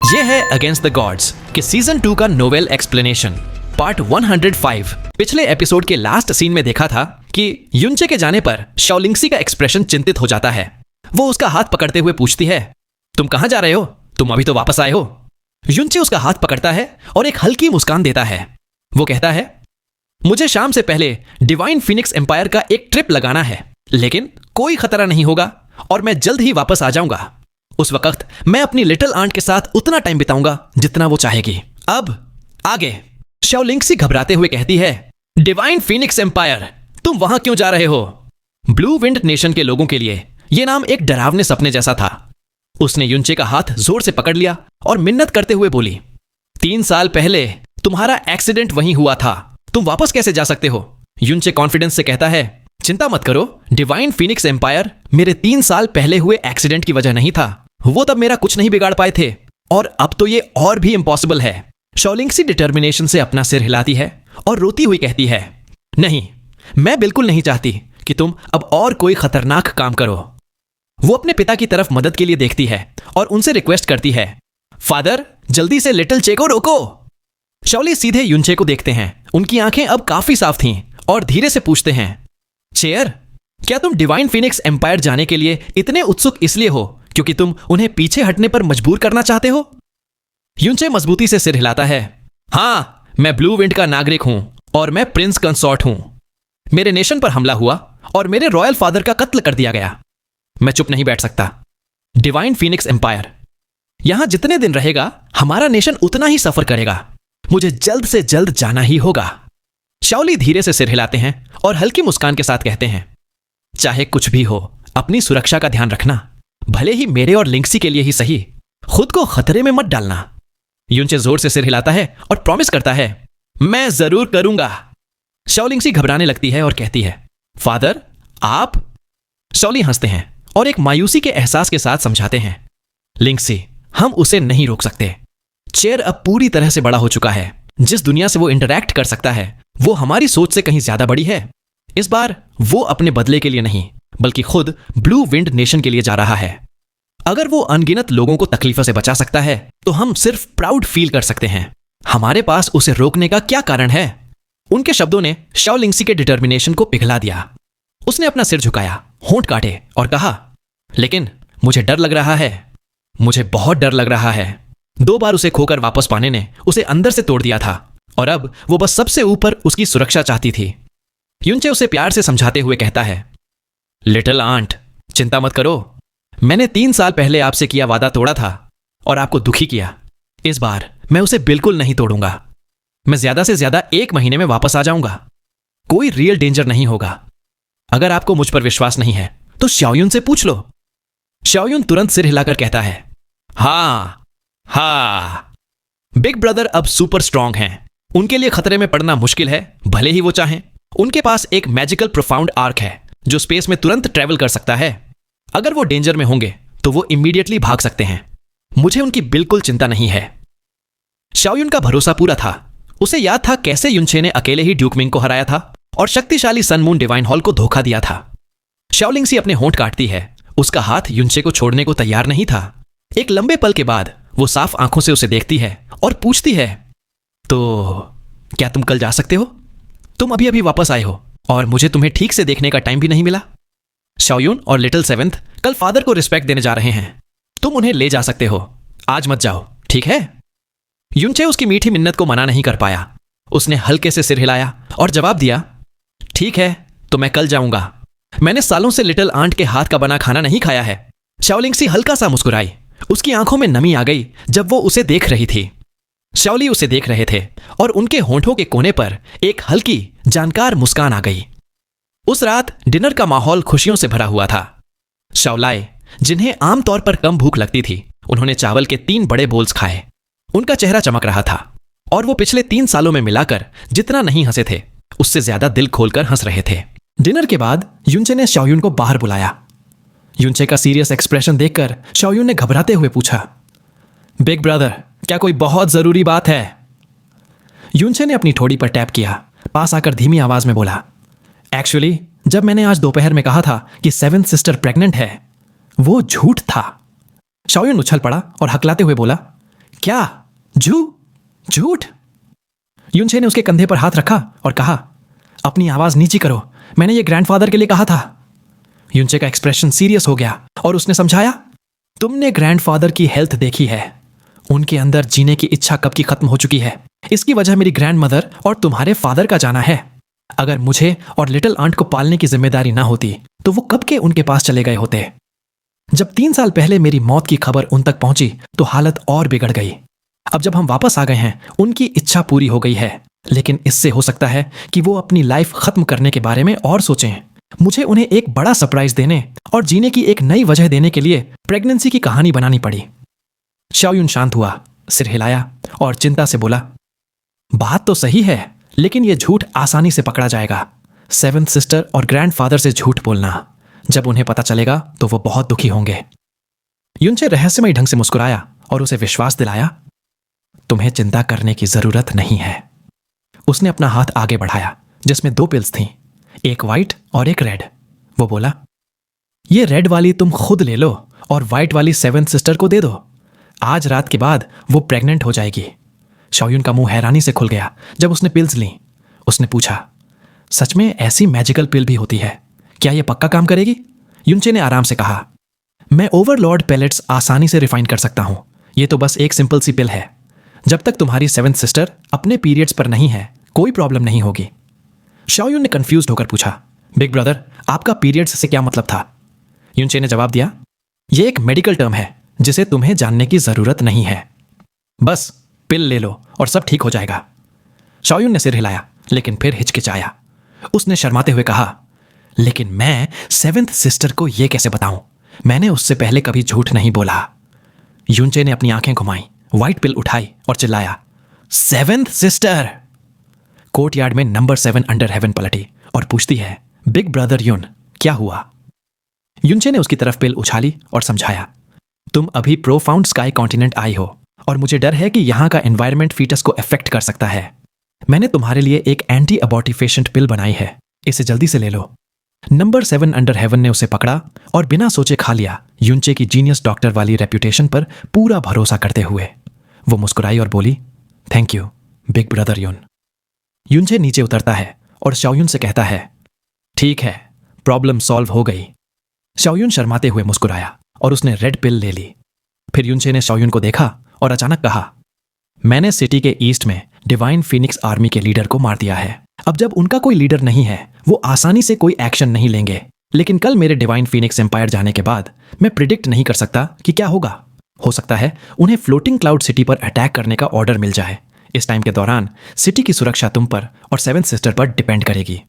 ये है against the gods के सीजन 2 का नोवेल एक्सप्लेनेशन पार्ट 105। पिछले एपिसोड के लास्ट सीन में देखा था कि युनचे के जाने पर शाओलिंगसी का एक्सप्रेशन चिंतित हो जाता है। वो उसका हाथ पकड़ते हुए पूछती है, तुम कहां जा रहे हो? तुम अभी तो वापस आए हो। युनचे उसका हाथ पकड़ता है और एक हल्की मुस्कान देता है। वो कहता है, मुझे शाम से पहले डिवाइन फिनिक्स एम्पायर का एक ट्रिप लगाना है, लेकिन कोई खतरा नहीं होगा और मैं जल्द ही वापस आ जाऊंगा। उस वक्त मैं अपनी लिटिल आंट के साथ उतना टाइम बिताऊंगा जितना वो चाहेगी। अब आगे। शाओलिंगसी घबराते हुए कहती है, डिवाइन फिनिक्स एम्पायर, तुम वहां क्यों जा रहे हो? ब्लू विंड नेशन के लोगों के लिए यह नाम एक डरावने सपने जैसा था। उसने युनचे का हाथ जोर से पकड़ लिया और मिन्नत करते हुए बोली, 3 साल पहले तुम्हारा एक्सीडेंट वहीं हुआ था, तुम वापस कैसे जा सकते हो? युनचे कॉन्फिडेंस से कहता है, चिंता मत करो, डिवाइन फिनिक्स एम्पायर मेरे 3 साल पहले हुए एक्सीडेंट की वजह नहीं था। वो तब मेरा कुछ नहीं बिगाड़ पाए थे और अब तो ये और भी इम्पॉसिबल है। शाओलिंगसी डिटर्मिनेशन से अपना सिर हिलाती है और रोती हुई कहती है, नहीं, मैं बिल्कुल नहीं चाहती कि तुम अब और कोई खतरनाक काम करो। वो अपने पिता की तरफ मदद के लिए देखती है और उनसे रिक्वेस्ट करती है, फादर, जल्दी से लिटिल चे को रोको। शाओली सीधे युनचे को देखते हैं। उनकी आंखें अब काफी साफ थीं और धीरे से पूछते हैं, चेयर, क्या तुम डिवाइन फिनिक्स एम्पायर जाने के लिए इतने उत्सुक इसलिए हो क्योंकि तुम उन्हें पीछे हटने पर मजबूर करना चाहते हो? युनचे मजबूती से सिर हिलाता है, हाँ, मैं ब्लू विंड का नागरिक हूं और मैं प्रिंस कंसॉर्ट हूं। मेरे नेशन पर हमला हुआ और मेरे रॉयल फादर का कत्ल कर दिया गया। मैं चुप नहीं बैठ सकता। डिवाइन फिनिक्स एम्पायर यहां जितने दिन रहेगा, हमारा नेशन उतना ही सफर करेगा। मुझे जल्द से जल्द जाना ही होगा। शाओली धीरे से सिर हिलाते हैं और हल्की मुस्कान के साथ कहते हैं, चाहे कुछ भी हो, अपनी सुरक्षा का ध्यान रखना, भले ही मेरे और लिंक्सी के लिए ही सही। खुद को खतरे में मत डालना। युनचे जोर से सिर हिलाता है और प्रॉमिस करता है, मैं जरूर करूंगा। शाओलिंगसी घबराने लगती है और कहती है, फादर, आप? शाओली हंसते हैं और एक मायूसी के एहसास के साथ समझाते हैं, लिंक्सी, हम उसे नहीं रोक सकते। चेयर अब पूरी तरह से बड़ा हो चुका है। जिस दुनिया से वो इंटरैक्ट कर सकता है वो हमारी सोच से कहीं ज्यादा बड़ी है। इस बार वो अपने बदले के लिए नहीं बल्कि खुद ब्लू विंड नेशन के लिए जा रहा है। अगर वो अनगिनत लोगों को तकलीफों से बचा सकता है तो हम सिर्फ प्राउड फील कर सकते हैं। हमारे पास उसे रोकने का क्या कारण है? उनके शब्दों ने शाओलिंगसी के डिटर्मिनेशन को पिघला दिया। उसने अपना सिर झुकाया, होंठ काटे और कहा, लेकिन मुझे डर लग रहा है, मुझे बहुत डर लग रहा है। 2 बार उसे खोकर वापस पाने ने उसे अंदर से तोड़ दिया था और अब वो बस सबसे ऊपर उसकी सुरक्षा चाहती थी। युनचे उसे प्यार से समझाते हुए कहता है, लिटिल आंट, चिंता मत करो। मैंने 3 साल पहले आपसे किया वादा तोड़ा था और आपको दुखी किया। इस बार मैं उसे बिल्कुल नहीं तोड़ूंगा। मैं ज्यादा से ज्यादा 1 महीने में वापस आ जाऊंगा। कोई रियल डेंजर नहीं होगा। अगर आपको मुझ पर विश्वास नहीं है तो शाओयुन से पूछ लो। शाओयुन तुरंत सिर हिलाकर कहता है, हाँ हाँ। बिग ब्रदर अब सुपर स्ट्रांग हैं। उनके लिए खतरे में पड़ना मुश्किल है, भले ही वो चाहें। उनके पास एक मैजिकल प्रोफाउंड आर्क है जो स्पेस में तुरंत ट्रेवल कर सकता है। अगर वो डेंजर में होंगे तो वो इमीडिएटली भाग सकते हैं। मुझे उनकी बिल्कुल चिंता नहीं है। शाओयुन का भरोसा पूरा था। उसे याद था कैसे युनचे ने अकेले ही ड्यूक मिंग को हराया था और शक्तिशाली सन मून डिवाइन हॉल को धोखा दिया था। शाओलिंगसी अपने होंठ काटती है। उसका हाथ युनचे को छोड़ने को तैयार नहीं था। एक लंबे पल के बाद वो साफ आंखों से उसे देखती है और पूछती है, तो क्या तुम कल जा सकते हो? तुम अभी अभी वापस आए हो और मुझे तुम्हें ठीक से देखने का टाइम भी नहीं मिला। शाओयुन और लिटिल सेवेंथ कल फादर को रिस्पेक्ट देने जा रहे हैं। तुम उन्हें ले जा सकते हो। आज मत जाओ, ठीक है? युनचे उसकी मीठी मिन्नत को मना नहीं कर पाया। उसने हल्के से सिर हिलाया और जवाब दिया, ठीक है, तो मैं कल जाऊंगा। मैंने सालों से लिटिल आंट के हाथ का बना खाना नहीं खाया है। शाओलिंगसी हल्का सा मुस्कुराई। उसकी आंखों में नमी आ गई जब वो उसे देख रही थी। शाओली उसे देख रहे थे और उनके होंठों के कोने पर एक हल्की जानकार मुस्कान आ गई। उस रात डिनर का माहौल खुशियों से भरा हुआ था। शाओलाए, जिन्हें आमतौर पर कम भूख लगती थी, उन्होंने चावल के 3 बड़े बोल्स खाए। उनका चेहरा चमक रहा था और वो पिछले 3 सालों में मिलाकर जितना नहीं हंसे थे उससे ज्यादा दिल खोलकर हंस रहे थे। डिनर के बाद युनचे ने शाओयुन को बाहर बुलाया। युनचे का सीरियस एक्सप्रेशन देखकर शाओयुन ने घबराते हुए पूछा, बिग ब्रदर, क्या कोई बहुत जरूरी बात है? युनचे ने अपनी ठोड़ी पर टैप किया, पास आकर धीमी आवाज में बोला, एक्चुअली जब मैंने आज दोपहर में कहा था कि 7th सिस्टर प्रेग्नेंट है, वो झूठ था। शाओयुन उछल पड़ा और हकलाते हुए बोला, क्या? झूठ? युनचे ने उसके कंधे पर हाथ रखा और कहा, अपनी आवाज नीची करो, मैंने ये ग्रैंडफादर के लिए कहा था। युनचे का एक्सप्रेशन सीरियस हो गया और उसने समझाया, तुमने ग्रैंडफादर की हेल्थ देखी है, उनके अंदर जीने की इच्छा कब की खत्म हो चुकी है। इसकी वजह मेरी ग्रैंडमदर और तुम्हारे फादर का जाना है। अगर मुझे और लिटिल आंट को पालने की जिम्मेदारी ना होती तो वो कब के उनके पास चले गए होते। जब 3 साल पहले मेरी मौत की खबर उन तक पहुंची तो हालत और बिगड़ गई। अब जब हम वापस आ गए हैं, उनकी इच्छा पूरी हो गई है, लेकिन इससे हो सकता है कि वो अपनी लाइफ खत्म करने के बारे में और सोचें। मुझे उन्हें एक बड़ा सरप्राइज देने और जीने की एक नई वजह देने के लिए प्रेगनेंसी की कहानी बनानी पड़ी। शाओयुन शांत हुआ, सिर हिलाया और चिंता से बोला, बात तो सही है, लेकिन यह झूठ आसानी से पकड़ा जाएगा। 7th सिस्टर और ग्रैंडफादर से झूठ बोलना, जब उन्हें पता चलेगा तो वो बहुत दुखी होंगे। युनचे रहस्यमय ढंग से मुस्कुराया और उसे विश्वास दिलाया, तुम्हें चिंता करने की जरूरत नहीं है। उसने अपना हाथ आगे बढ़ाया जिसमें 2 पिल्स थीं, एक वाइट और एक रेड। वो बोला, ये रेड वाली तुम खुद ले लो और वाइट वाली 7th सिस्टर को दे दो। आज रात के बाद वो प्रेग्नेंट हो जाएगी। शाओयुन का मुंह हैरानी से खुल गया जब उसने पिल्स ली। उसने पूछा, सच में ऐसी मैजिकल पिल भी होती है? क्या यह पक्का काम करेगी? युनचे ने आराम से कहा, मैं ओवरलॉर्ड पेलेट्स आसानी से रिफाइन कर सकता हूं। यह तो बस एक सिंपल सी पिल है। जब तक तुम्हारी 7th सिस्टर अपने पीरियड्स पर नहीं है, कोई प्रॉब्लम नहीं होगी। शाओयुन ने कंफ्यूज्ड होकर पूछा, बिग ब्रदर, आपका पीरियड्स से क्या मतलब था? युनचे ने जवाब दिया, यह एक मेडिकल टर्म है जिसे तुम्हें जानने की जरूरत नहीं है। बस पिल ले लो और सब ठीक हो जाएगा। शाओयुन ने सिर हिलाया, लेकिन फिर हिचकिचाया। उसने शर्माते हुए कहा, लेकिन मैं 7th सिस्टर को यह कैसे बताऊं? मैंने उससे पहले कभी झूठ नहीं बोला। युनचे ने अपनी आंखें घुमाई, व्हाइट पिल उठाई और चिल्लाया, 7th सिस्टर! कोर्टयार्ड में नंबर 7 अंडर हेवन पलटी और पूछती है, बिग ब्रदर युन, क्या हुआ? युनचे ने उसकी तरफ पिल उछाली और समझाया, तुम अभी प्रोफाउंड स्काई कॉन्टिनेंट आई हो और मुझे डर है कि यहां का एनवायरनमेंट फीटस को अफेक्ट कर सकता है। मैंने तुम्हारे लिए एक एंटी अबॉर्टिफेशंट पिल बनाई है, इसे जल्दी से ले लो। नंबर 7 अंडर हेवन ने उसे पकड़ा और बिना सोचे खा लिया, युनचे की जीनियस डॉक्टर वाली रेप्यूटेशन पर पूरा भरोसा करते हुए। वो मुस्कुराई और बोली, थैंक यू बिग ब्रदर युन। युनचे नीचे उतरता है और शाओयुन से कहता है, ठीक है, प्रॉब्लम सॉल्व हो गई। शाओयुन शर्माते हुए मुस्कुराया और उसने रेड पिल ले ली। फिर युनचे ने शाओयुन को देखा और अचानक कहा, मैंने सिटी के ईस्ट में डिवाइन फीनिक्स आर्मी के लीडर को मार दिया है। अब जब उनका कोई लीडर नहीं है, वो आसानी से कोई एक्शन नहीं लेंगे, लेकिन कल मेरे डिवाइन फीनिक्स एम्पायर जाने के बाद मैं प्रिडिक्ट नहीं कर सकता कि क्या होगा। हो सकता है उन्हें फ्लोटिंग क्लाउड सिटी पर अटैक करने का ऑर्डर मिल जाए। इस टाइम के दौरान सिटी की सुरक्षा तुम पर और 7th सिस्टर पर डिपेंड करेगी।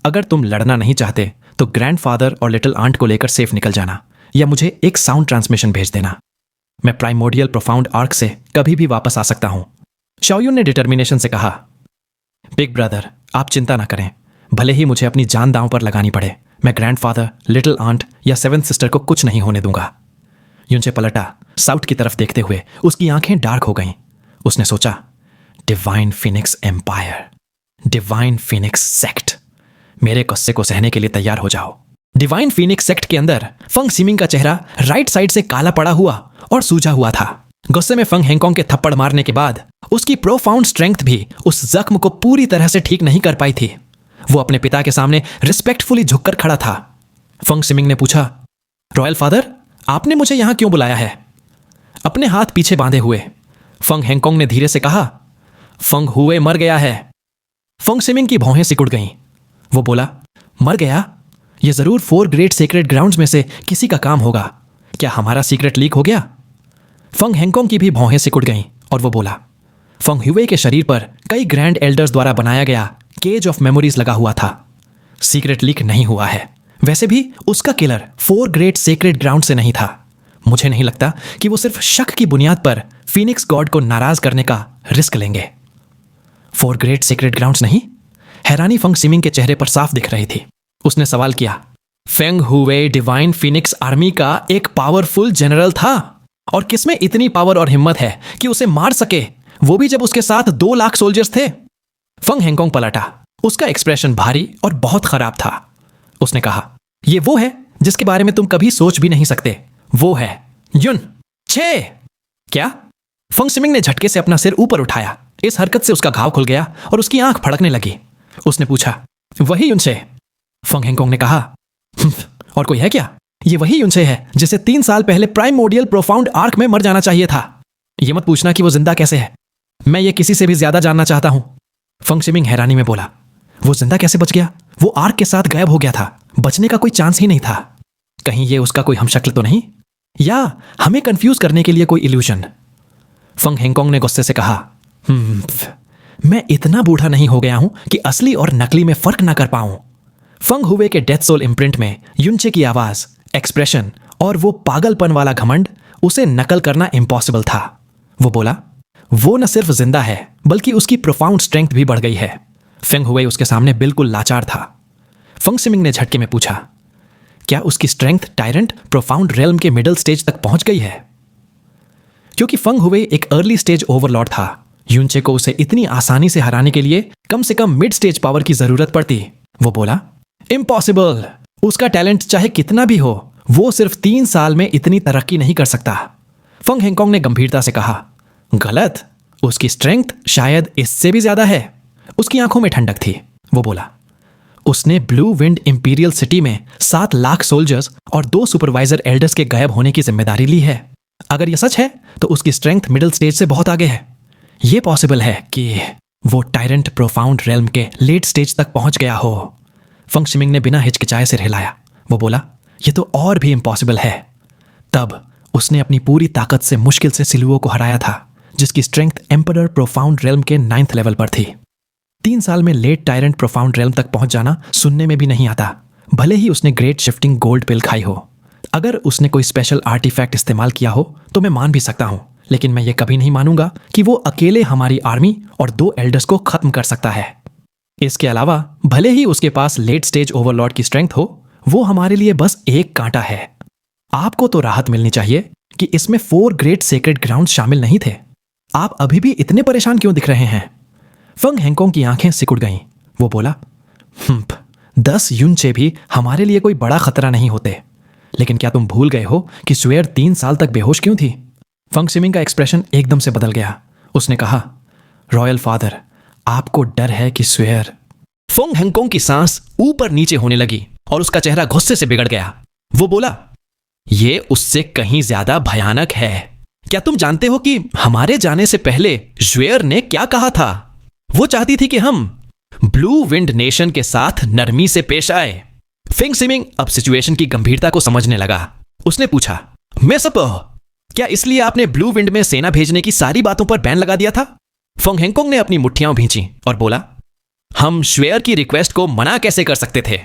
अगर तुम लड़ना नहीं चाहते तो ग्रैंडफादर और लिटिल आंट को लेकर सेफ निकल जाना, या मुझे एक साउंड ट्रांसमिशन भेज देना। मैं प्राइमोर्डियल प्रोफाउंड आर्क से कभी भी वापस आ सकता हूं। शाओयुन ने डिटर्मिनेशन से कहा, बिग ब्रदर, आप चिंता ना करें, भले ही मुझे अपनी जान दांव पर लगानी पड़े, मैं ग्रैंडफादर, लिटिल आंट या 7th सिस्टर को कुछ नहीं होने दूंगा। युनचे पलटा, साउथ की तरफ देखते हुए उसकी आंखें डार्क हो गईं। उसने सोचा, divine phoenix empire, divine phoenix sect, मेरे गुस्से को सहने के लिए तैयार हो जाओ। डिवाइन फिनिक्स सेक्ट के अंदर फंग सिमिंग का चेहरा राइट साइड से काला पड़ा हुआ और सूजा हुआ था। गुस्से में फंग हैंगकांग के थप्पड़ मारने के बाद उसकी प्रोफाउंड स्ट्रेंथ भी उस जख्म को पूरी तरह से ठीक नहीं कर पाई थी। वो अपने पिता के सामने रिस्पेक्टफुली झुककर खड़ा था। फंग सिमिंग ने पूछा, रॉयल फादर, आपने मुझे यहां क्यों बुलाया है? अपने हाथ पीछे बांधे हुए फंग हैंगकांग ने धीरे से कहा, फंग हुए मर गया है। फंग सिमिंग की भौहें सिकुड़ गईं। वो बोला, मर गया? यह जरूर 4 ग्रेट सीक्रेट ग्राउंड्स में से किसी का काम होगा। क्या हमारा सीक्रेट लीक हो गया? फंग हैंगकांग की भी भौहें सिकुड़ गईं और वो बोला, फंग ह्यूए के शरीर पर कई ग्रैंड एल्डर्स द्वारा बनाया गया केज ऑफ मेमोरीज लगा हुआ था। सीक्रेट लीक नहीं हुआ है। वैसे भी उसका किलर 4 ग्रेट सीक्रेट ग्राउंड से नहीं था। मुझे नहीं लगता कि वो सिर्फ शक की बुनियाद पर फीनिक्स गॉड को नाराज करने का रिस्क लेंगे। 4 ग्रेट सीक्रेट ग्राउंड्स नहीं? हैरानी फंग सिमिंग के चेहरे पर साफ दिख रही थी। उसने सवाल किया, फेंग हुए डिवाइन फीनिक्स आर्मी का एक पावरफुल जनरल था, और किसमें इतनी पावर और हिम्मत है कि उसे मार सके, वो भी जब उसके साथ 2 लाख सोल्जर्स थे? फंग हैंगकांग पलटा। उसका एक्सप्रेशन भारी और बहुत खराब था। उसने कहा, यह वो है जिसके बारे में तुम कभी सोच भी नहीं सकते। वो है युन छे। क्या? फंग सिमिंग ने झटके से अपना सिर ऊपर उठाया। इस हरकत से उसका घाव खुल गया और उसकी आंख फड़कने लगी। उसने पूछा, वही युनचे? फंग हेंगकोंग ने कहा, और कोई है क्या? ये वही युनचे है जिसे 3 साल पहले प्राइमोडियल प्रोफाउंड आर्क में मर जाना चाहिए था। ये मत पूछना कि वो जिंदा कैसे है, मैं ये किसी से भी ज्यादा जानना चाहता हूं। फंग सिमिंग हैरानी में बोला, वो जिंदा कैसे बच गया? वो आर्क के साथ गायब हो गया था, बचने का कोई चांस ही नहीं था। कहीं ये उसका कोई हमशक्ल तो नहीं, या हमें कंफ्यूज करने के लिए कोई इल्यूजन? फंग हेंगकोंग ने गुस्से से कहा, मैं इतना बूढ़ा नहीं हो गया हूं कि असली और नकली में फर्क ना कर पाऊं। फंग हुए के डेथ सोल इम्प्रिंट में युनचे की आवाज, एक्सप्रेशन और वो पागलपन वाला घमंड, उसे नकल करना इम्पॉसिबल था। वो बोला, वो न सिर्फ जिंदा है बल्कि उसकी प्रोफाउंड स्ट्रेंथ भी बढ़ गई है। फेंग हुए उसके सामने बिल्कुल लाचार था। फंग सिमिंग ने झटके में पूछा, क्या उसकी स्ट्रेंथ टायरेंट प्रोफाउंड रेल्म के मिडिल स्टेज तक पहुंच गई है? क्योंकि फंग हुए एक अर्ली स्टेज ओवरलॉर्ड था, युनचे को उसे इतनी आसानी से हराने के लिए कम से कम मिड स्टेज पावर की जरूरत पड़ती। वो बोला, इम्पॉसिबल। उसका टैलेंट चाहे कितना भी हो, वो सिर्फ 3 साल में इतनी तरक्की नहीं कर सकता। फंग हेंगकोंग ने गंभीरता से कहा, गलत। उसकी स्ट्रेंथ शायद इससे भी ज्यादा है। उसकी आंखों में ठंडक थी। वो बोला, उसने ब्लू विंड इंपीरियल सिटी में 7 लाख सोल्जर्स और 2 सुपरवाइजर एल्डर्स के गायब होने की जिम्मेदारी ली है। अगर यह सच है तो उसकी स्ट्रेंथ मिडिल स्टेज से बहुत आगे है। यह पॉसिबल है कि वो टायरेंट प्रोफाउंड रेल्म के लेट स्टेज तक पहुंच गया हो। फंग सिमिंग ने बिना हिचकिचाए सिर हिलाया। वो बोला, यह तो और भी इम्पॉसिबल है। तब उसने अपनी पूरी ताकत से मुश्किल से सिलुओ को हराया था, जिसकी स्ट्रेंथ एम्परर प्रोफाउंड रेल्म के 9th लेवल पर थी। 3 साल में लेट टायरेंट प्रोफाउंड रेल्म तक पहुंच जाना सुनने में भी नहीं आता, भले ही उसने ग्रेट शिफ्टिंग गोल्ड पिल खाई हो। अगर उसने कोई स्पेशल आर्टिफैक्ट इस्तेमाल किया हो तो मैं मान भी सकता हूं, लेकिन मैं ये कभी नहीं मानूंगा कि वो अकेले हमारी आर्मी और 2 एल्डर्स को खत्म कर सकता है। इसके अलावा भले ही उसके पास लेट स्टेज ओवरलॉर्ड की स्ट्रेंथ हो, वो हमारे लिए बस एक कांटा है। आपको तो राहत मिलनी चाहिए कि इसमें 4 ग्रेट सेक्रेड ग्राउंड शामिल नहीं थे। आप अभी भी इतने परेशान क्यों दिख रहे हैं? फंग हेंगकोंग की आंखें सिकुड़ गईं। वो बोला, 10 युनचे भी हमारे लिए कोई बड़ा खतरा नहीं होते। लेकिन क्या तुम भूल गए हो कि स्वेयर 3 साल तक बेहोश क्यों थी? फंग सिमिंग का एक्सप्रेशन एकदम से बदल गया। उसने कहा, रॉयल फादर, आपको डर है कि स्वेयर। फंग हेंगकोंग की सांस ऊपर नीचे होने लगी और उसका चेहरा गुस्से से बिगड़ गया। वो बोला, यह उससे कहीं ज्यादा भयानक है। क्या तुम जानते हो कि हमारे जाने से पहले ज्वेयर ने क्या कहा था? वो चाहती थी कि हम ब्लू विंड नेशन के साथ नरमी से पेश आए। फेंग सिमिंग अब सिचुएशन की गंभीरता को समझने लगा। उसने पूछा, मैं सब क्या इसलिए आपने ब्लू विंड में सेना भेजने की सारी बातों पर बैन लगा दिया था? फंग हेंगकोंग ने अपनी मुट्ठियां भींची और बोला, हम श्वेयर की रिक्वेस्ट को मना कैसे कर सकते थे?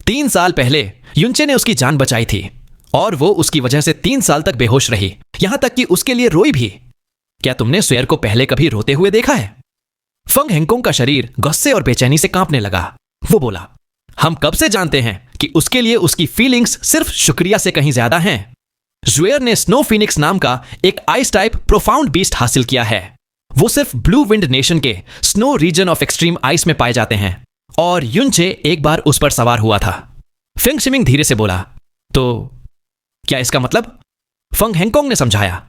3 साल पहले युनचे ने उसकी जान बचाई थी और वो उसकी वजह से 3 साल तक बेहोश रही, यहां तक कि उसके लिए रोई भी। क्या तुमने स्वेयर को पहले कभी रोते हुए देखा है? फंग हेंगकोंग का शरीर गुस्से और बेचैनी से कांपने लगा। वो बोला, हम कब से जानते हैं कि उसके लिए उसकी फीलिंग्स सिर्फ शुक्रिया से कहीं ज्यादा हैं। ज्वेयर ने स्नो फिनिक्स नाम का एक आइस टाइप प्रोफाउंड बीस्ट हासिल किया है। वो सिर्फ ब्लू विंड नेशन के snow region of extreme ice में पाए जाते हैं और युनचे एक बार उस पर सवार हुआ था। फेंग सिमिंग धीरे से बोला, तो क्या इसका मतलब? फंग हेंगकोंग ने समझाया,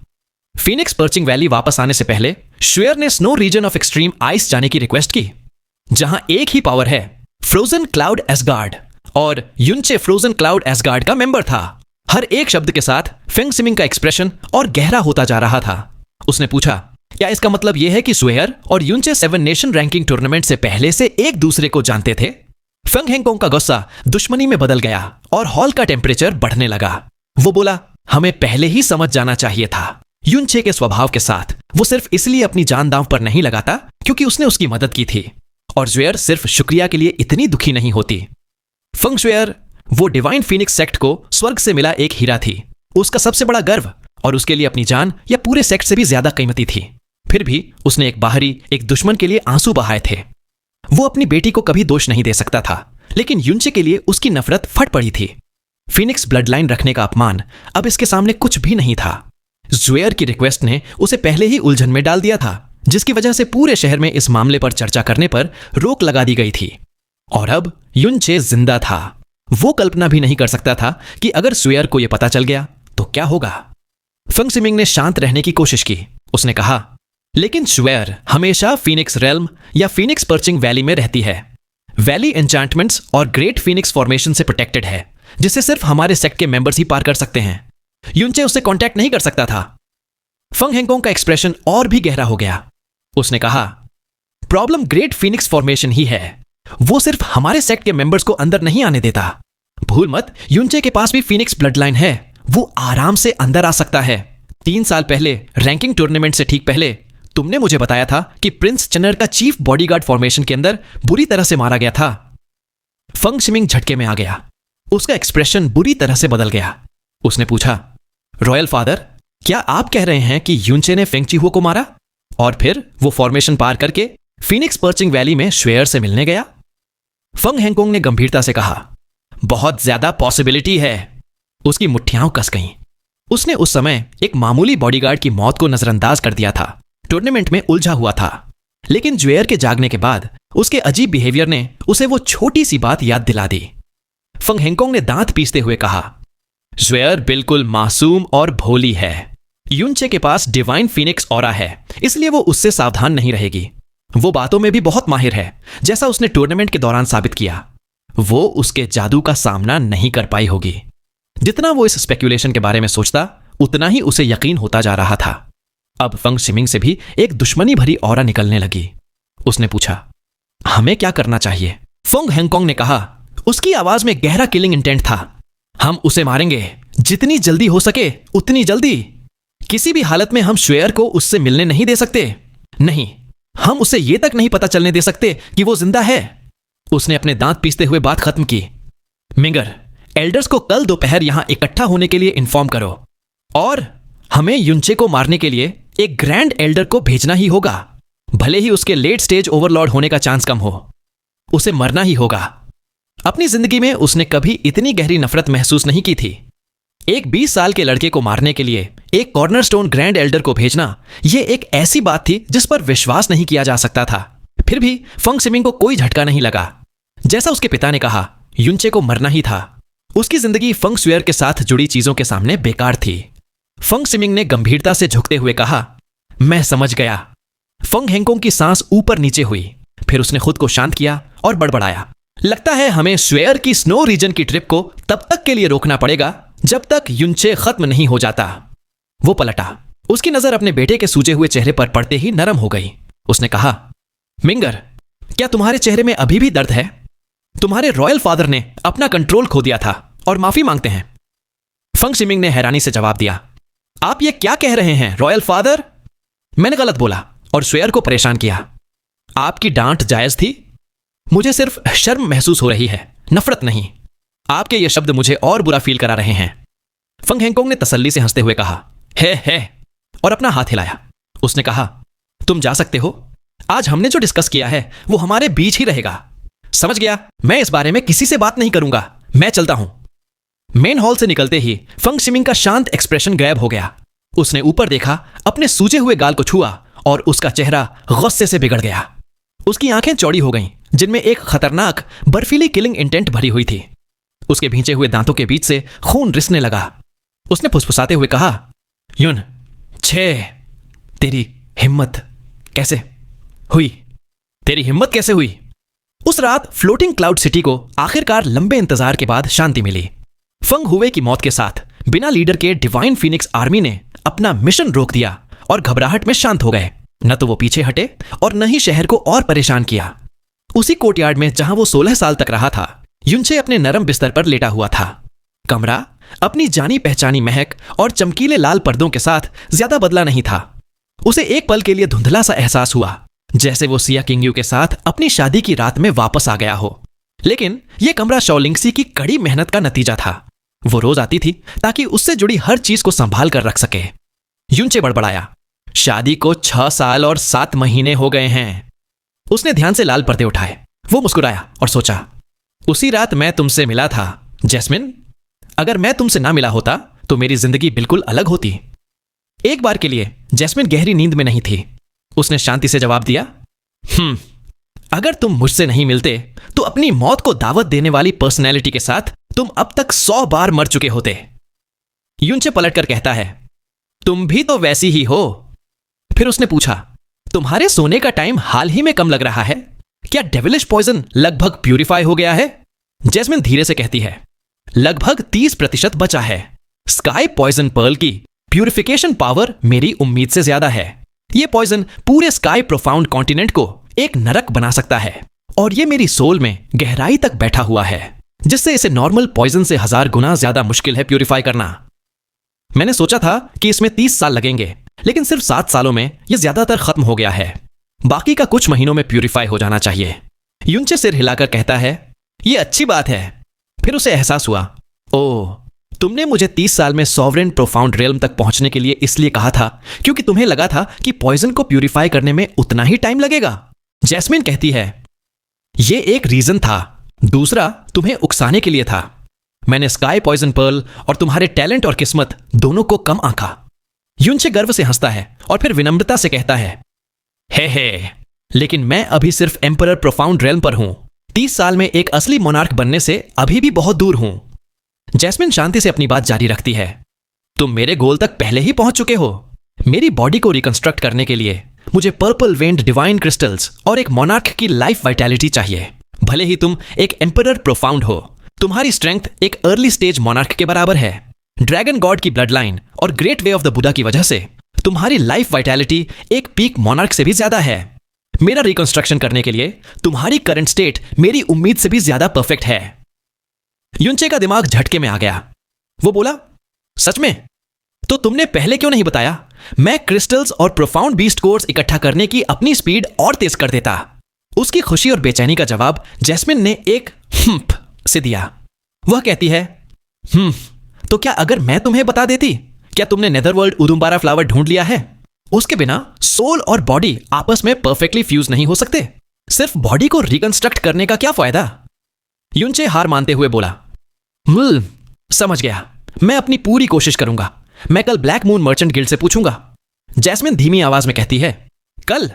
फिनिक्स पर्चिंग वैली वापस आने से पहले श्वेयर ने snow region of extreme ice जाने की रिक्वेस्ट की, जहां एक ही पावर है, फ्रोजन क्लाउड एसगार्ड, और युनचे फ्रोजन क्लाउड एसगार्ड का मेंबर था। हर एक शब्द के साथ फेंग सिमिंग का एक्सप्रेशन और गहरा होता जा रहा था। उसने पूछा, क्या इसका मतलब यह है कि स्वेयर और युनचे 7 नेशन रैंकिंग टूर्नामेंट से पहले से एक दूसरे को जानते थे? फेंग हेंगकोंग का गुस्सा दुश्मनी में बदल गया और हॉल का टेम्परेचर बढ़ने लगा। वो बोला, हमें पहले ही समझ जाना चाहिए था। युनचे के स्वभाव के साथ वो सिर्फ इसलिए अपनी जान दांव पर नहीं लगाता क्योंकि उसने उसकी मदद की थी, और ज्वेयर सिर्फ शुक्रिया के लिए इतनी दुखी नहीं होती। फंग ज्वेयर वो डिवाइन फीनिक्स सेक्ट को स्वर्ग से मिला एक हीरा थी, उसका सबसे बड़ा गर्व, और उसके लिए अपनी जान या पूरे सेक्ट से भी ज्यादा कीमती थी। फिर भी उसने एक दुश्मन के लिए आंसू बहाए थे। वो अपनी बेटी को कभी दोष नहीं दे सकता था, लेकिन युनचे के लिए उसकी नफरत फट पड़ी थी। फीनिक्स ब्लड लाइन रखने का अपमान अब इसके सामने कुछ भी नहीं था। ज्वेयर की रिक्वेस्ट ने उसे पहले ही उलझन में डाल दिया था, जिसकी वजह से पूरे शहर में इस मामले पर चर्चा करने पर रोक लगा दी गई थी। और अब युनचे जिंदा था। वो कल्पना भी नहीं कर सकता था कि अगर स्वेयर को यह पता चल गया तो क्या होगा। फेंग सिमिंग ने शांत रहने की कोशिश की, उसने कहा, लेकिन श्वेयर हमेशा फीनिक्स रेल्म या फीनिक्स पर्चिंग वैली में रहती है। वैली एन्चांटमेंट्स और ग्रेट फीनिक्स फॉर्मेशन से प्रोटेक्टेड है, जिसे सिर्फ हमारे सेक्ट के मेंबर्स ही पार कर सकते हैं। युनचे उससे कांटेक्ट नहीं कर सकता था। फंग हेंगकोंग का एक्सप्रेशन और भी गहरा हो गया। उसने कहा, प्रॉब्लम ग्रेट फीनिक्स फॉर्मेशन ही है। वो सिर्फ हमारे सेक्ट के मेंबर्स को अंदर नहीं आने देता। भूल मत, युनचे के पास भी फीनिक्स ब्लड लाइन है। वो आराम से अंदर आ सकता है। 3 साल पहले रैंकिंग टूर्नामेंट से ठीक पहले तुमने मुझे बताया था कि प्रिंस चनर का चीफ बॉडीगार्ड फॉर्मेशन के अंदर बुरी तरह से मारा गया था। फंग शिमिंग झटके में आ गया। उसका एक्सप्रेशन बुरी तरह से बदल गया। उसने पूछा, रॉयल फादर, क्या आप कह रहे हैं कि युनचे ने फेंग चिहुओ को मारा और फिर वो फॉर्मेशन पार करके फीनिक्स पर्चिंग वैली में श्वेयर से मिलने गया? फंग हेंगकोंग ने गंभीरता से कहा, बहुत ज्यादा पॉसिबिलिटी है। उसकी मुट्ठियां कस गईं। उसने उस समय एक मामूली बॉडीगार्ड की मौत को नजरअंदाज कर दिया था। टूर्नामेंट में उलझा हुआ था, लेकिन ज्वेयर के जागने के बाद उसके अजीब बिहेवियर ने उसे वो छोटी सी बात याद दिला दी। फंग हेंगकोंग ने दांत पीसते हुए कहा, ज्वेयर बिल्कुल मासूम और भोली है। युनचे के पास डिवाइन फीनिक्स ऑरा है, इसलिए वो उससे सावधान नहीं रहेगी। वो बातों में भी बहुत माहिर है, जैसा उसने टूर्नामेंट के दौरान साबित किया। वो उसके जादू का सामना नहीं कर पाई होगी। जितना वो इस स्पेक्यूलेशन के बारे में सोचता, उतना ही उसे यकीन होता जा रहा था। अब फंग शिमिंग से भी एक दुश्मनी भरी ऑरा निकलने लगी। उसने पूछा, हमें क्या करना चाहिए? फंग हेंगकोंग ने कहा, उसकी आवाज में गहरा किलिंग इंटेंट था। हम उसे मारेंगे, जितनी जल्दी हो सके उतनी जल्दी। किसी भी हालत में हम श्वेयर को उससे मिलने नहीं दे सकते। नहीं, हम उसे यह तक नहीं पता चलने दे सकते कि वो जिंदा है। उसने अपने दांत पीसते हुए बात खत्म की। मिंगर, एल्डर्स को कल दोपहर यहां इकट्ठा होने के लिए इन्फॉर्म करो और हमें युनचे को मारने के लिए एक ग्रैंड एल्डर को भेजना ही होगा। भले ही उसके लेट स्टेज ओवरलॉर्ड होने का चांस कम हो, उसे मरना ही होगा। अपनी जिंदगी में उसने कभी इतनी गहरी नफरत महसूस नहीं की थी। एक 20 साल के लड़के को मारने के लिए एक कॉर्नरस्टोन ग्रैंड एल्डर को भेजना, यह एक ऐसी बात थी जिस पर विश्वास नहीं किया जा सकता था। फिर भी फंग शिमिंग को कोई झटका नहीं लगा। जैसा उसके पिता ने कहा, युनचे को मरना ही था। उसकी जिंदगी फंग श्वेयर के साथ जुड़ी चीजों के सामने बेकार थी। फंग शिमिंग ने गंभीरता से झुकते हुए कहा, मैं समझ गया। फंग हेंगकोंग की सांस ऊपर नीचे हुई। फिर उसने खुद को शांत किया और बड़बड़ाया, लगता है हमें श्वेयर की स्नो रीजन की ट्रिप को तब तक के लिए रोकना पड़ेगा जब तक युनचे खत्म नहीं हो जाता। वो पलटा। उसकी नजर अपने बेटे के सूजे हुए चेहरे पर पड़ते ही नरम हो गई। उसने कहा, मिंगर, क्या तुम्हारे चेहरे में अभी भी दर्द है? तुम्हारे रॉयल फादर ने अपना कंट्रोल खो दिया था और माफी मांगते हैं। फंग शिमिंग ने हैरानी से जवाब दिया, आप ये क्या कह रहे हैं रॉयल फादर? मैंने गलत बोला और श्वेयर को परेशान किया। आपकी डांट जायज थी। मुझे सिर्फ शर्म महसूस हो रही है, नफरत नहीं। आपके ये शब्द मुझे और बुरा फील करा रहे हैं। फंग हेंगकोंग ने तसल्ली से हंसते हुए कहा, है और अपना हाथ हिलाया। उसने कहा, तुम जा सकते हो। आज हमने जो डिस्कस किया है वो हमारे बीच ही रहेगा। समझ गया, मैं इस बारे में किसी से बात नहीं करूंगा। मैं चलता हूं। मेन हॉल से निकलते ही फंग शिमिंग का शांत एक्सप्रेशन गायब हो गया। उसने ऊपर देखा, अपने सूजे हुए गाल को छुआ और उसका चेहरा गुस्से से बिगड़ गया। उसकी आंखें चौड़ी हो गईं, जिनमें एक खतरनाक बर्फीली किलिंग इंटेंट भरी हुई थी। उसके भींचे हुए दांतों के बीच से खून रिसने लगा। उसने फुसफुसाते हुए कहा, युन, तेरी हिम्मत कैसे हुई? तेरी हिम्मत कैसे हुई? उस रात फ्लोटिंग क्लाउड सिटी को आखिरकार लंबे इंतजार के बाद शांति मिली। फंग हुए की मौत के साथ बिना लीडर के डिवाइन फीनिक्स आर्मी ने अपना मिशन रोक दिया और घबराहट में शांत हो गए। न तो वो पीछे हटे और न ही शहर को और परेशान किया। उसी कोर्टयार्ड में जहां वो 16 साल तक रहा था, युनचे अपने नरम बिस्तर पर लेटा हुआ था। कमरा अपनी जानी पहचानी महक और चमकीले लाल पर्दों के साथ ज्यादा बदला नहीं था। उसे एक पल के लिए धुंधला सा एहसास हुआ, जैसे वो सिया किंगयू के साथ अपनी शादी की रात में वापस आ गया हो। लेकिन यह कमरा शॉलिंगसी की कड़ी मेहनत का नतीजा था। वो रोज आती थी ताकि उससे जुड़ी हर चीज को संभाल कर रख सके। युनचे बड़बड़ाया, शादी को 6 साल और 7 महीने हो गए हैं। उसने ध्यान से लाल पर्दे उठाए। वो मुस्कुराया और सोचा, उसी रात मैं तुमसे मिला था जैस्मिन। अगर मैं तुमसे ना मिला होता तो मेरी जिंदगी बिल्कुल अलग होती। एक बार के लिए जैस्मिन गहरी नींद में नहीं थी। उसने शांति से जवाब दिया, अगर तुम मुझसे नहीं मिलते तो अपनी मौत को दावत देने वाली पर्सनैलिटी के साथ तुम अब तक 100 बार मर चुके होते। युनचे पलटकर कहता है, तुम भी तो वैसी ही हो। फिर उसने पूछा, तुम्हारे सोने का टाइम हाल ही में कम लग रहा है, क्या डेविलिश पॉइजन लगभग प्यूरिफाई हो गया है? जैस्मिन धीरे से कहती है, लगभग 30% बचा है। स्काई पॉइजन पर्ल की प्यूरिफिकेशन पावर मेरी उम्मीद से ज्यादा है। यह पॉइजन पूरे स्काई प्रोफाउंड कॉन्टिनेंट को एक नरक बना सकता है, और यह मेरी सोल में गहराई तक बैठा हुआ है, जिससे इसे नॉर्मल पॉइजन से 1000 गुना ज्यादा मुश्किल है प्यूरिफाई करना। मैंने सोचा था कि इसमें 30 साल लगेंगे, लेकिन सिर्फ 7 सालों में यह ज्यादातर खत्म हो गया है। बाकी का कुछ महीनों में प्यूरिफाई हो जाना चाहिए। युनचे सिर हिलाकर कहता है, यह अच्छी बात है। फिर उसे एहसास हुआ, ओह, तुमने मुझे 30 साल में सॉवरेन प्रोफाउंड रियल्म तक पहुंचने के लिए इसलिए कहा था क्योंकि तुम्हें लगा था कि पॉइजन को प्यूरिफाई करने में उतना ही टाइम लगेगा। जैस्मिन कहती है, यह एक रीजन था, दूसरा तुम्हें उकसाने के लिए था। मैंने स्काई पॉइजन पर्ल और तुम्हारे टैलेंट और किस्मत दोनों को कम आंका। युनचे गर्व से हंसता है और फिर विनम्रता से कहता है, हे, लेकिन मैं अभी सिर्फ एम्परर प्रोफाउंड रेल्म पर हूं। 30 साल में एक असली मोनार्क बनने से अभी भी बहुत दूर हूं। जैस्मिन शांति से अपनी बात जारी रखती है, तुम मेरे गोल तक पहले ही पहुंच चुके हो। मेरी बॉडी को रिकंस्ट्रक्ट करने के लिए मुझे पर्पल वेन्ड डिवाइन क्रिस्टल्स और एक मोनार्क की लाइफ वाइटैलिटी चाहिए। भले ही तुम एक एम्परर प्रोफाउंड हो, तुम्हारी स्ट्रेंथ एक अर्ली स्टेज मोनार्क के बराबर है। ड्रैगन गॉड की ब्लड लाइन और great way of the Buddha की वजह से तुम्हारी लाइफ वाइटैलिटी एक पीक मोनार्क से भी ज्यादा है। मेरा रिकंस्ट्रक्शन करने के लिए तुम्हारी करंट स्टेट मेरी उम्मीद से भी ज्यादा परफेक्ट है। युनचे का दिमाग झटके में आ गया। वो बोला, सच में? तो तुमने पहले क्यों नहीं बताया? मैं क्रिस्टल्स और प्रोफाउंड बीस्ट कोर्स इकट्ठा करने की अपनी स्पीड और तेज कर देता। उसकी खुशी और बेचैनी का जवाब जैस्मिन ने एक से दिया। वह कहती है, तो क्या अगर मैं तुम्हें बता देती? क्या तुमने नेदरवर्ल्ड उदुम्बारा फ्लावर ढूंढ लिया है? उसके बिना सोल और बॉडी आपस में परफेक्टली फ्यूज नहीं हो सकते। सिर्फ बॉडी को रिकंस्ट्रक्ट करने का क्या फायदा? युनचे हार मानते हुए बोला, समझ गया, मैं अपनी पूरी कोशिश करूंगा। मैं कल ब्लैक मून मर्चेंट गिल्ड से पूछूंगा। जैस्मिन धीमी आवाज में कहती है, कल?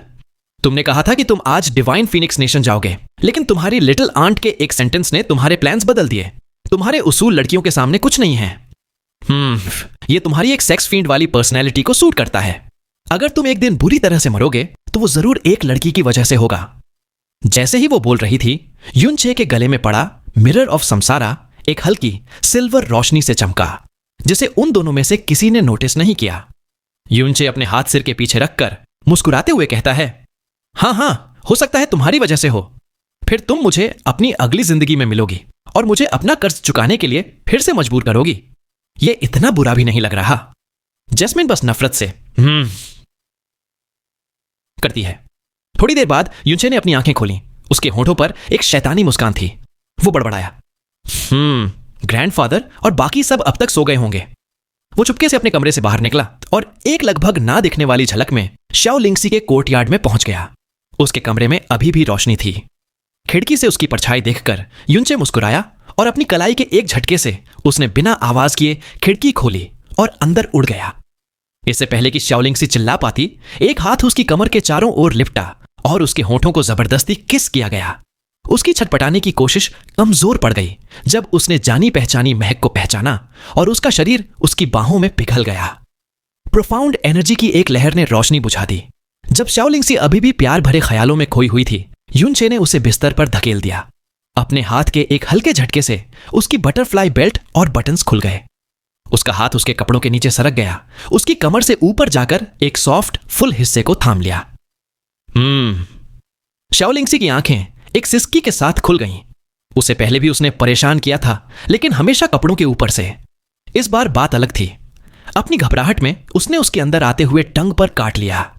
तुमने कहा था कि तुम आज डिवाइन फीनिक्स नेशन जाओगे, लेकिन तुम्हारी लिटिल आंट के एक सेंटेंस ने तुम्हारे प्लान्स बदल दिए। तुम्हारे उसूल लड़कियों के सामने कुछ नहीं है। ये तुम्हारी एक सेक्स फील्ड वाली पर्सनैलिटी को सूट करता है। अगर तुम एक दिन बुरी तरह से मरोगे तो वो जरूर एक लड़की की वजह से होगा। जैसे ही वो बोल रही थी, युनचे के गले में पड़ा मिरर ऑफ समसारा एक हल्की सिल्वर रोशनी से चमका, जिसे उन दोनों में से किसी ने नोटिस नहीं किया। युनचे अपने हाथ सिर के पीछे रखकर मुस्कुराते हुए कहता है, हाँ, हो सकता है तुम्हारी वजह से हो। फिर तुम मुझे अपनी अगली जिंदगी में मिलोगी और मुझे अपना कर्ज चुकाने के लिए फिर से मजबूर करोगी। यह इतना बुरा भी नहीं लग रहा। जैस्मिन बस नफरत से करती है। थोड़ी देर बाद युनचे ने अपनी आंखें खोली। उसके होठों पर एक शैतानी मुस्कान थी। वो बड़बड़ाया, ग्रैंडफादर और बाकी सब अब तक सो गए होंगे। वो चुपके से अपने कमरे से बाहर निकला और एक लगभग ना दिखने वाली झलक में शाओलिंगसी के कोर्टयार्ड में पहुंच गया। उसके कमरे में अभी भी रोशनी थी। खिड़की से उसकी परछाई देखकर युनचे मुस्कुराया और अपनी कलाई के एक झटके से उसने बिना आवाज किए खिड़की खोली और अंदर उड़ गया। इससे पहले कि शाओलिंगसी चिल्ला पाती, एक हाथ उसकी कमर के चारों ओर लिपटा और उसके होठों को जबरदस्ती किस किया गया। उसकी छटपटाने की कोशिश कमजोर पड़ गई जब उसने जानी पहचानी महक को पहचाना और उसका शरीर उसकी बाहों में पिघल गया। प्रोफाउंड एनर्जी की एक लहर ने रोशनी बुझा दी। जब शाओलिंगसी अभी भी प्यार भरे ख्यालों में खोई हुई थी, युनचे ने उसे बिस्तर पर धकेल दिया। अपने हाथ के एक हल्के झटके से उसकी बटरफ्लाई बेल्ट और बटन्स खुल गए। उसका हाथ उसके कपड़ों के नीचे सरक गया, उसकी कमर से ऊपर जाकर एक सॉफ्ट फुल हिस्से को थाम लिया। शाओलिंगसी की आंखें एक सिसकी के साथ खुल गईं। उसे पहले भी उसने परेशान किया था, लेकिन हमेशा कपड़ों के ऊपर से। इस बार बात अलग थी। अपनी घबराहट में उसने उसके अंदर आते हुए टंग पर काट लिया।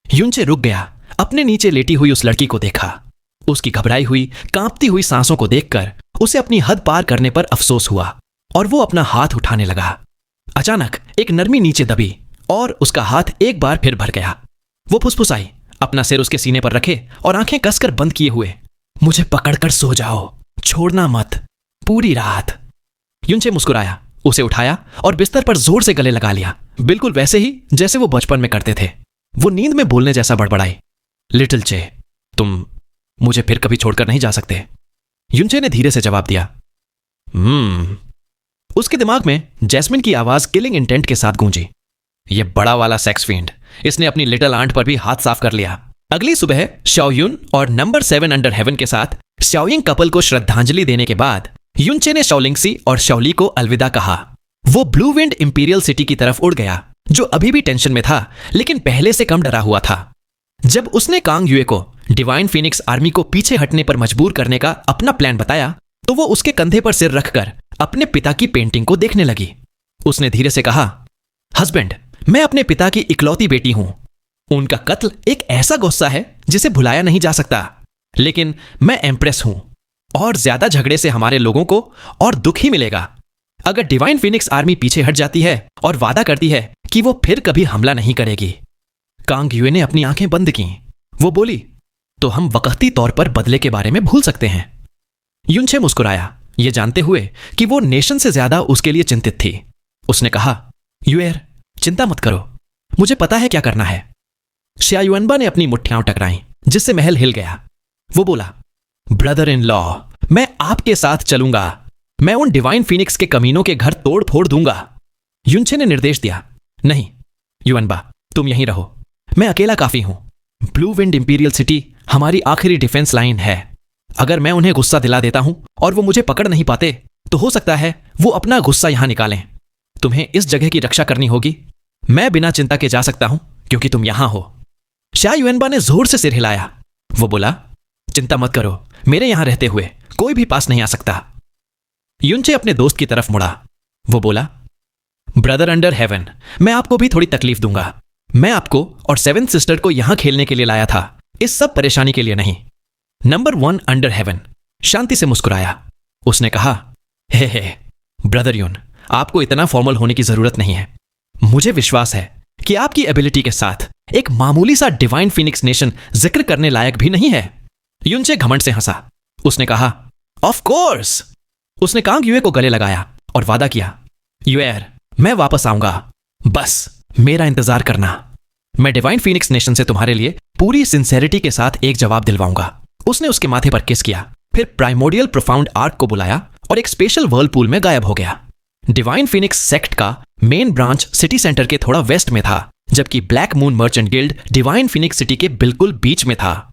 युनचे रुक गया। अपने नीचे लेटी हुई उस लड़की को देखा। उसकी घबराई हुई, कांपती हुई सांसों को देखकर उसे अपनी हद पार करने पर अफसोस हुआ और वो अपना हाथ उठाने लगा। अचानक एक नरमी नीचे दबी और उसका हाथ एक बार फिर भर गया। वो फुसफुसाई, अपना सिर उसके सीने पर रखे और आंखें कसकर बंद किए हुए, मुझे पकड़कर सो जाओ, छोड़ना मत, पूरी रात। युनचे मुस्कुराया, उसे उठाया और बिस्तर पर जोर से गले लगा लिया, बिल्कुल वैसे ही जैसे वो बचपन में करते थे। वो नींद में बोलने जैसा बड़बड़ाई, लिटिल चे, तुम मुझे फिर कभी छोड़कर नहीं जा सकते। युनचे ने धीरे से जवाब दिया। उसके दिमाग में जैस्मिन की आवाज किलिंग इंटेंट के साथ गूंजी। ये बड़ा वाला सेक्स फींड इसने अपनी लिटिल आंट पर भी हाथ साफ कर लिया। अगली सुबह शाओयुन और नंबर 7 अंडर हेवन के साथ शाओयिंग कपल को श्रद्धांजलि देने के बाद युनचे ने शाओलिंगसी और शाओली को अलविदा कहा। वो ब्लू विंड इंपीरियल सिटी की तरफ उड़ गया, जो अभी भी टेंशन में था लेकिन पहले से कम डरा हुआ था। जब उसने कांग युए को डिवाइन फीनिक्स आर्मी को पीछे हटने पर मजबूर करने का अपना प्लान बताया तो वो उसके कंधे पर सिर रखकर अपने पिता की पेंटिंग को देखने लगी। उसने धीरे से कहा, हस्बैंड, मैं अपने पिता की इकलौती बेटी हूं। उनका कत्ल एक ऐसा गुस्सा है जिसे भुलाया नहीं जा सकता, लेकिन मैं एम्प्रेस हूं और ज्यादा झगड़े से हमारे लोगों को और दुख ही मिलेगा। अगर डिवाइन फीनिक्स आर्मी पीछे हट जाती है और वादा करती है कि वो फिर कभी हमला नहीं करेगी। कांग युए ने अपनी आंखें बंद की। वो बोली, तो हम वक्ती तौर पर बदले के बारे में भूल सकते हैं। युनचे मुस्कुराया, ये जानते हुए कि वो नेशन से ज्यादा उसके लिए चिंतित थी। उसने कहा, युएर, चिंता मत करो, मुझे पता है क्या करना है। श्यायुअनबा ने अपनी मुट्ठियां टकराईं, जिससे महल हिल गया। वो बोला, ब्रदर इन लॉ, मैं आपके साथ चलूंगा। मैं उन डिवाइन फीनिक्स के कमीनों के घर तोड़ फोड़ दूंगा। युनचे ने निर्देश दिया, नहीं युअनबा, तुम यहीं रहो, मैं अकेला काफी हूं। ब्लू विंड इंपीरियल सिटी हमारी आखिरी डिफेंस लाइन है। अगर मैं उन्हें गुस्सा दिला देता हूं और वो मुझे पकड़ नहीं पाते तो हो सकता है वो अपना गुस्सा यहां निकालें। तुम्हें इस जगह की रक्षा करनी होगी। मैं बिना चिंता के जा सकता हूं क्योंकि तुम यहां हो। श्यायुअनबा ने जोर से सिर हिलाया। वो बोला, चिंता मत करो, मेरे यहां रहते हुए कोई भी पास नहीं आ सकता। युनचे अपने दोस्त की तरफ मुड़ा। वो बोला, ब्रदर अंडर हेवन, मैं आपको भी थोड़ी तकलीफ दूंगा। मैं आपको और 7th सिस्टर को यहां खेलने के लिए लाया था, इस सब परेशानी के लिए नहीं। नंबर 1 अंडर हेवन शांति से मुस्कुराया। उसने कहा, हे ब्रदर युन, आपको इतना फॉर्मल होने की जरूरत नहीं है। मुझे विश्वास है कि आपकी एबिलिटी के साथ एक मामूली सा डिवाइन फीनिक्स नेशन जिक्र करने लायक भी नहीं है। युनचे घमंड से हंसा। उसने कहा, ऑफ कोर्स। उसने कांग युए को गले लगाया और वादा किया, युएर, मैं वापस आऊंगा, बस मेरा इंतजार करना। मैं डिवाइन फीनिक्स नेशन से तुम्हारे लिए पूरी सिंसेरिटी के साथ एक जवाब दिलवाऊंगा। उसने उसके माथे पर किस किया, फिर प्राइमोडियल प्रोफाउंड आर्क को बुलाया और एक स्पेशल वर्लपूल में गायब हो गया। डिवाइन फीनिक्स सेक्ट का मेन ब्रांच सिटी सेंटर के थोड़ा वेस्ट में था, जबकि black moon merchant guild divine Phoenix city के बिल्कुल बीच में था।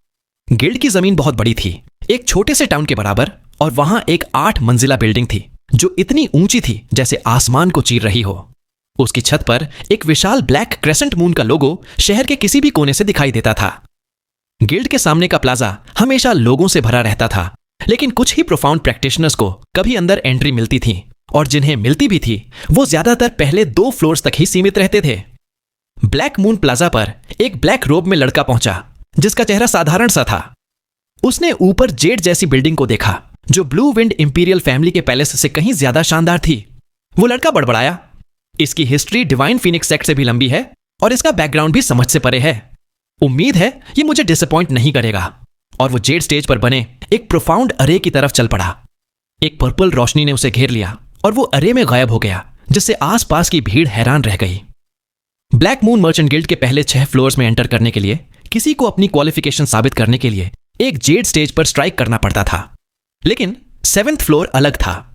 गिल्ड की जमीन बहुत बड़ी थी, एक छोटे से टाउन के बराबर, और वहां एक 8 मंजिला बिल्डिंग थी जो इतनी ऊंची थी जैसे आसमान को चीर रही हो। उसकी छत पर एक विशाल ब्लैक क्रेसेंट मून का लोगो शहर के किसी भी कोने से दिखाई देता था। गिल्ड के सामने का प्लाजा हमेशा लोगों से भरा रहता था, लेकिन कुछ ही प्रोफाउंड प्रैक्टिशनर्स को कभी अंदर एंट्री मिलती थी, और जिन्हें मिलती भी थी वो ज्यादातर पहले 2 फ्लोर्स तक ही सीमित रहते थे। ब्लैक मून प्लाजा पर एक ब्लैक रोब में लड़का पहुंचा, जिसका चेहरा साधारण सा था। उसने ऊपर जेड जैसी बिल्डिंग को देखा, जो ब्लू विंड इंपीरियल फैमिली के पैलेस से कहीं ज्यादा शानदार थी। वो लड़का बड़बड़ाया, इसकी हिस्ट्री डिवाइन फीनिक्स सेक्ट से भी लंबी है और इसका बैकग्राउंड भी समझ से परे है। उम्मीद है ये मुझे डिसअपॉइंट नहीं करेगा। और वो जेड स्टेज पर बने एक प्रोफाउंड अरे की तरफ चल पड़ा। एक पर्पल रोशनी ने उसे घेर लिया और वो अरे में गायब हो गया, जिससे आसपास की भीड़ हैरान रह गई। ब्लैक मून मर्चेंट गिल्ड के पहले 6 फ्लोर्स में एंटर करने के लिए किसी को अपनी क्वालिफिकेशन साबित करने के लिए एक जेड स्टेज पर स्ट्राइक करना पड़ता था, लेकिन 7th फ्लोर अलग था।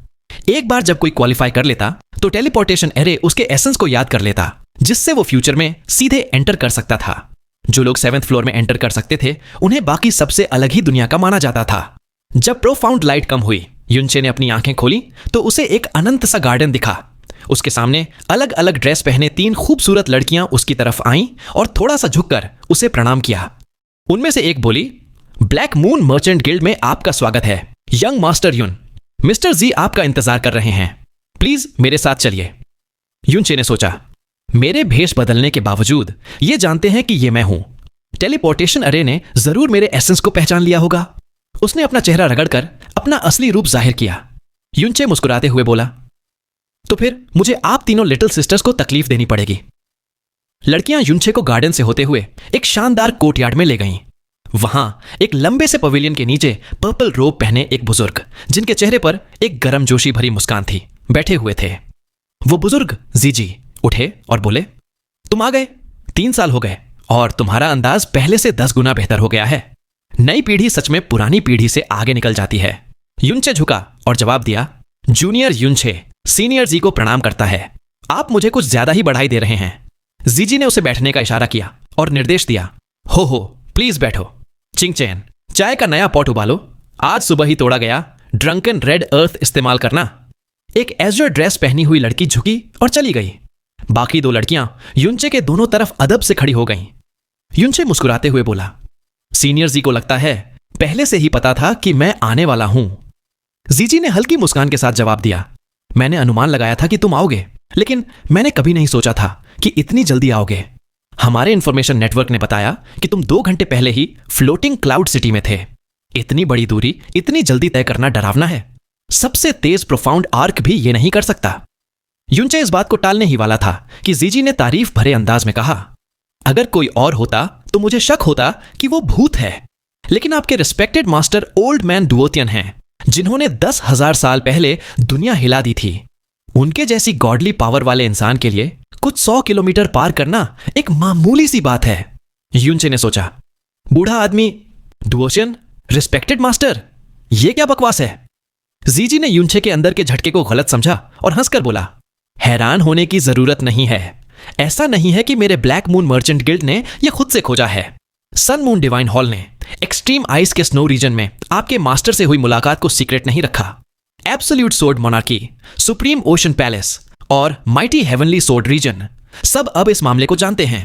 एक बार जब कोई क्वालिफाई कर लेता तो टेलीपोर्टेशन एरे उसके एसेंस को याद कर लेता, जिससे वो फ्यूचर में सीधे एंटर कर सकता था। जो लोग 7th फ्लोर में एंटर कर सकते थे उन्हें बाकी सबसे अलग ही दुनिया का माना जाता था। जब प्रोफाउंड लाइट कम हुई, युनचे ने अपनी आंखें खोली तो उसे एक अनंत सा गार्डन दिखा। उसके सामने अलग अलग ड्रेस पहने 3 खूबसूरत लड़कियां उसकी तरफ आईं और थोड़ा सा झुककर उसे प्रणाम किया। उनमें से एक बोली, ब्लैक मून मर्चेंट गिल्ड में आपका स्वागत है यंग मास्टर युन। मिस्टर जी आपका इंतजार कर रहे हैं, प्लीज मेरे साथ चलिए। युनचे ने सोचा, मेरे भेष बदलने के बावजूद ये जानते हैं कि ये मैं हूं। टेलीपोर्टेशन अरे ने जरूर मेरे एसेंस को पहचान लिया होगा। उसने अपना चेहरा रगड़कर अपना असली रूप जाहिर किया। युनचे मुस्कुराते हुए बोला, तो फिर मुझे आप तीनों लिटिल सिस्टर्स को तकलीफ देनी पड़ेगी। लड़कियां युनचे को गार्डन से होते हुए एक शानदार कोर्टयार्ड में ले गईं। वहां एक लंबे से पवेलियन के नीचे पर्पल रोब पहने एक बुजुर्ग, जिनके चेहरे पर एक गर्मजोशी भरी मुस्कान थी, बैठे हुए थे। वो बुजुर्ग जीजी उठे और बोले, तुम आ गए। 3 साल हो गए और तुम्हारा अंदाज पहले से 10 गुना बेहतर हो गया है। नई पीढ़ी सच में पुरानी पीढ़ी से आगे निकल जाती है। युनचे झुका और जवाब दिया, जूनियर युनचे सीनियर जी को प्रणाम करता है। आप मुझे कुछ ज्यादा ही बढ़ाई दे रहे हैं। जीजी ने उसे बैठने का इशारा किया और निर्देश दिया, हो प्लीज बैठो। चिंगचैन, चाय का नया पॉट उबालो, आज सुबह ही तोड़ा गया ड्रंकन रेड अर्थ इस्तेमाल करना। एक एज़र ड्रेस पहनी हुई लड़की झुकी और चली गई। बाकी 2 लड़कियां युनचे के दोनों तरफ अदब से खड़ी हो गईं। युनचे मुस्कुराते हुए बोला, सीनियर जी को लगता है पहले से ही पता था कि मैं आने वाला हूं। जीजी ने हल्की मुस्कान के साथ जवाब दिया, मैंने अनुमान लगाया था कि तुम आओगे, लेकिन मैंने कभी नहीं सोचा था कि इतनी जल्दी आओगे। हमारे इंफॉर्मेशन नेटवर्क ने बताया कि तुम 2 घंटे पहले ही फ्लोटिंग क्लाउड सिटी में थे। इतनी बड़ी दूरी इतनी जल्दी तय करना डरावना है। सबसे तेज प्रोफाउंड आर्क भी ये नहीं कर सकता। युनचे इस बात को टालने ही वाला था कि जीजी ने तारीफ भरे अंदाज में कहा, अगर कोई और होता तो मुझे शक होता कि वो भूत है, लेकिन आपके रिस्पेक्टेड मास्टर ओल्ड मैन डुओतियन हैं, जिन्होंने 10,000 साल पहले दुनिया हिला दी थी। उनके जैसी गॉडली पावर वाले इंसान के लिए कुछ 100 किलोमीटर पार करना एक मामूली सी बात है। युनचे ने सोचा, बूढ़ा आदमी, डुओतियन, रिस्पेक्टेड मास्टर, ये क्या बकवास है। जीजी ने युनचे के अंदर के झटके को गलत समझा और हंसकर बोला, हैरान होने की जरूरत नहीं है। ऐसा नहीं है कि मेरे ब्लैक मून मर्चेंट गिल्ड ने यह खुद से खोजा है। सन मून डिवाइन हॉल ने एक्सट्रीम आइस के स्नो रीजन में आपके मास्टर से हुई मुलाकात को सीक्रेट नहीं रखा। Absolute sword monarchy, supreme ocean palace और माइटी हेवनली सोर्ड रीजन सब अब इस मामले को जानते हैं।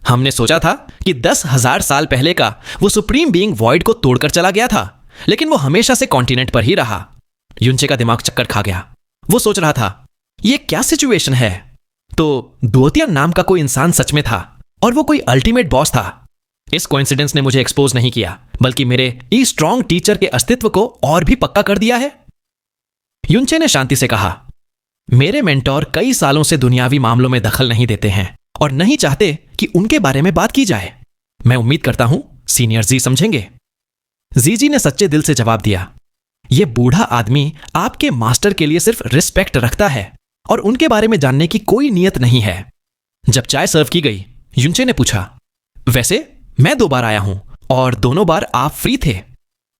हमने सोचा था कि 10,000 साल पहले का वो सुप्रीम बीइंग वॉइड को तोड़कर चला गया था, लेकिन वो हमेशा से कॉन्टिनेंट पर ही रहा। युनचे का दिमाग चक्कर खा गया। वो सोच रहा था, ये क्या सिचुएशन है। तो डुओतियन नाम का कोई इंसान सच में था और वो कोई अल्टीमेट बॉस था। इस कोइंसिडेंस ने मुझे एक्सपोज नहीं किया, बल्कि मेरे ई स्ट्रॉन्ग टीचर के अस्तित्व को और भी पक्का कर दिया है। युनचे ने शांति से कहा, मेरे मेंटोर कई सालों से दुनियावी मामलों में दखल नहीं देते हैं और नहीं चाहते कि उनके बारे में बात की जाए। मैं उम्मीद करता हूं सीनियर जी समझेंगे। जीजी ने सच्चे दिल से जवाब दिया, यह बूढ़ा आदमी आपके मास्टर के लिए सिर्फ रिस्पेक्ट रखता है और उनके बारे में जानने की कोई नीयत नहीं है। जब चाय सर्व की गई, युनचे ने पूछा, वैसे मैं 2 बार आया हूं और दोनों बार आप फ्री थे।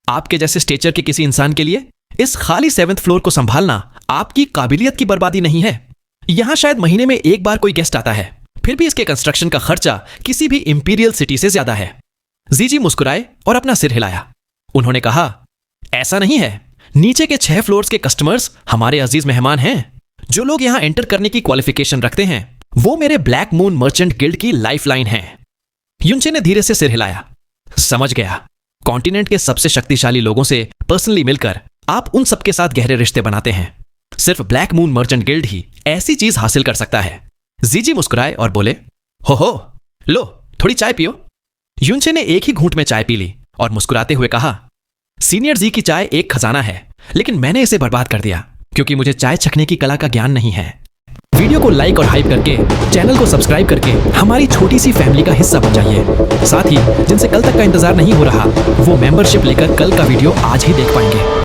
आपके जैसे स्टेचर के किसी इंसान के लिए इस खाली 7th फ्लोर को संभालना आपकी काबिलियत की बर्बादी नहीं है। यहां शायद महीने में 1 बार कोई गेस्ट आता है, फिर भी इसके कंस्ट्रक्शन का खर्चा किसी भी इंपीरियल सिटी से ज्यादा है। जीजी मुस्कुराए और अपना सिर हिलाया। उन्होंने कहा, ऐसा नहीं है, नीचे के 6 फ्लोर्स के कस्टमर्स हमारे अजीज मेहमान हैं। जो लोग यहां एंटर करने की क्वालिफिकेशन रखते हैं वो मेरे ब्लैक मून मर्चेंट गिल्ड की लाइफलाइन है। युनचे ने धीरे से सिर हिलाया। समझ गया, कॉन्टिनेंट के सबसे शक्तिशाली लोगों से पर्सनली मिलकर आप उन सबके साथ गहरे रिश्ते बनाते हैं। सिर्फ ब्लैक मून मर्चेंट गिल्ड ही ऐसी चीज हासिल कर सकता है। जीजी मुस्कुराए और बोले, हो लो थोड़ी चाय पियो। युनचे ने एक ही घूंट में चाय पी ली और मुस्कुराते हुए कहा, सीनियर जी की चाय एक खजाना है, लेकिन मैंने इसे बर्बाद कर दिया क्योंकि मुझे चाय छकने की कला का ज्ञान नहीं है। वीडियो को लाइक और हाइप करके, चैनल को सब्सक्राइब करके हमारी छोटी सी फैमिली का हिस्सा बन जाइए। साथ ही जिनसे कल तक का इंतजार नहीं हो रहा, वो मेंबरशिप लेकर कल का वीडियो आज ही देख पाएंगे।